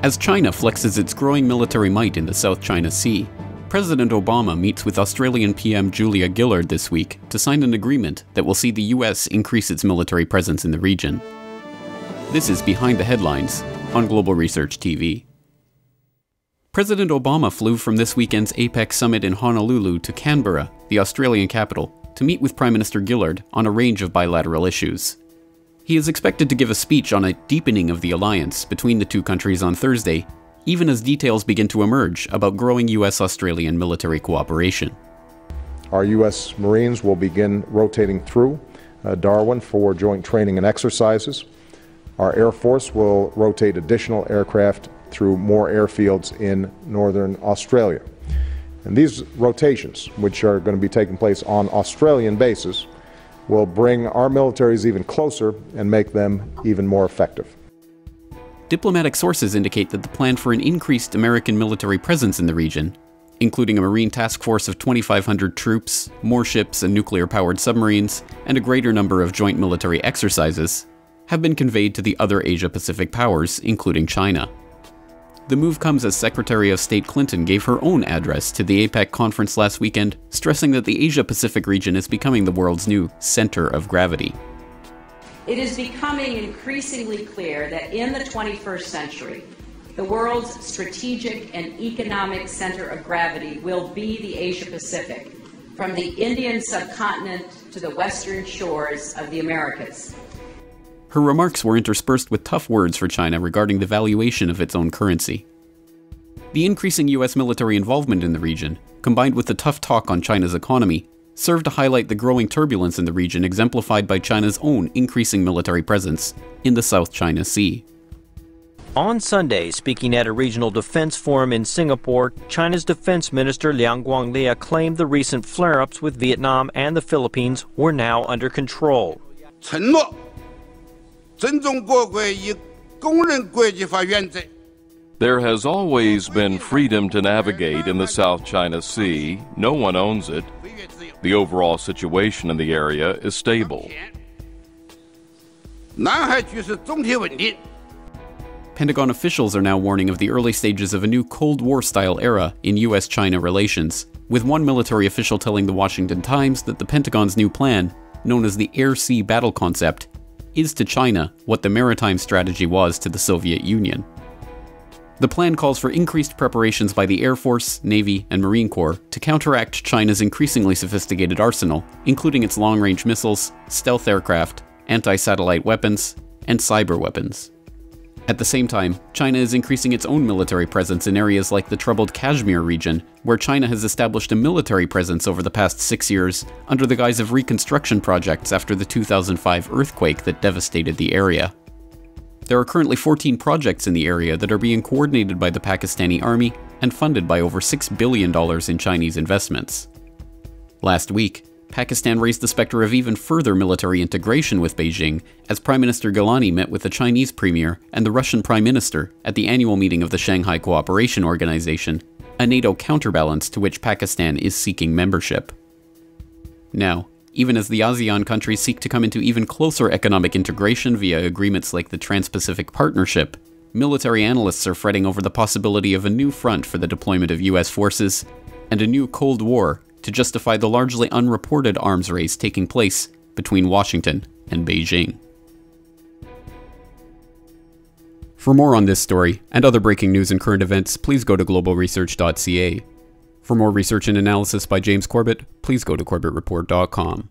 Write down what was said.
As China flexes its growing military might in the South China Sea, President Obama meets with Australian PM Julia Gillard this week to sign an agreement that will see the US increase its military presence in the region. This is Behind the Headlines on Global Research TV. President Obama flew from this weekend's APEC summit in Honolulu to Canberra, the Australian capital, to meet with Prime Minister Gillard on a range of bilateral issues. He is expected to give a speech on a deepening of the alliance between the two countries on Thursday, even as details begin to emerge about growing US-Australian military cooperation. Our U.S. Marines will begin rotating through Darwin for joint training and exercises. Our Air Force will rotate additional aircraft through more airfields in northern Australia. And these rotations, which are going to be taking place on Australian bases, will bring our militaries even closer and make them even more effective. Diplomatic sources indicate that the plan for an increased American military presence in the region, including a Marine task force of 2,500 troops, more ships and nuclear-powered submarines, and a greater number of joint military exercises, have been conveyed to the other Asia-Pacific powers, including China. The move comes as Secretary of State Clinton gave her own address to the APEC conference last weekend, stressing that the Asia-Pacific region is becoming the world's new center of gravity. It is becoming increasingly clear that in the 21st century, the world's strategic and economic center of gravity will be the Asia-Pacific, from the Indian subcontinent to the western shores of the Americas. Her remarks were interspersed with tough words for China regarding the valuation of its own currency. The increasing US military involvement in the region, combined with the tough talk on China's economy, served to highlight the growing turbulence in the region exemplified by China's own increasing military presence in the South China Sea. On Sunday, speaking at a regional defense forum in Singapore, China's Defense Minister Liang Guanglia claimed the recent flare-ups with Vietnam and the Philippines were now under control. There has always been freedom to navigate in the South China Sea. No one owns it. The overall situation in the area is stable. Pentagon officials are now warning of the early stages of a new Cold War-style era in US-China relations, with one military official telling the Washington Times that the Pentagon's new plan, known as the Air-Sea Battle Concept, is to China what the maritime strategy was to the Soviet Union. The plan calls for increased preparations by the Air Force, Navy, and Marine Corps to counteract China's increasingly sophisticated arsenal, including its long-range missiles, stealth aircraft, anti-satellite weapons, and cyber weapons. At the same time, China is increasing its own military presence in areas like the troubled Kashmir region, where China has established a military presence over the past 6 years under the guise of reconstruction projects after the 2005 earthquake that devastated the area. There are currently 14 projects in the area that are being coordinated by the Pakistani army and funded by over $6 billion in Chinese investments. Last week, Pakistan raised the specter of even further military integration with Beijing as Prime Minister Gillard met with the Chinese Premier and the Russian Prime Minister at the annual meeting of the Shanghai Cooperation Organization, a NATO counterbalance to which Pakistan is seeking membership. Now, even as the ASEAN countries seek to come into even closer economic integration via agreements like the Trans-Pacific Partnership, military analysts are fretting over the possibility of a new front for the deployment of US forces and a new Cold War to justify the largely unreported arms race taking place between Washington and Beijing. For more on this story and other breaking news and current events, please go to globalresearch.ca. For more research and analysis by James Corbett, please go to corbettreport.com.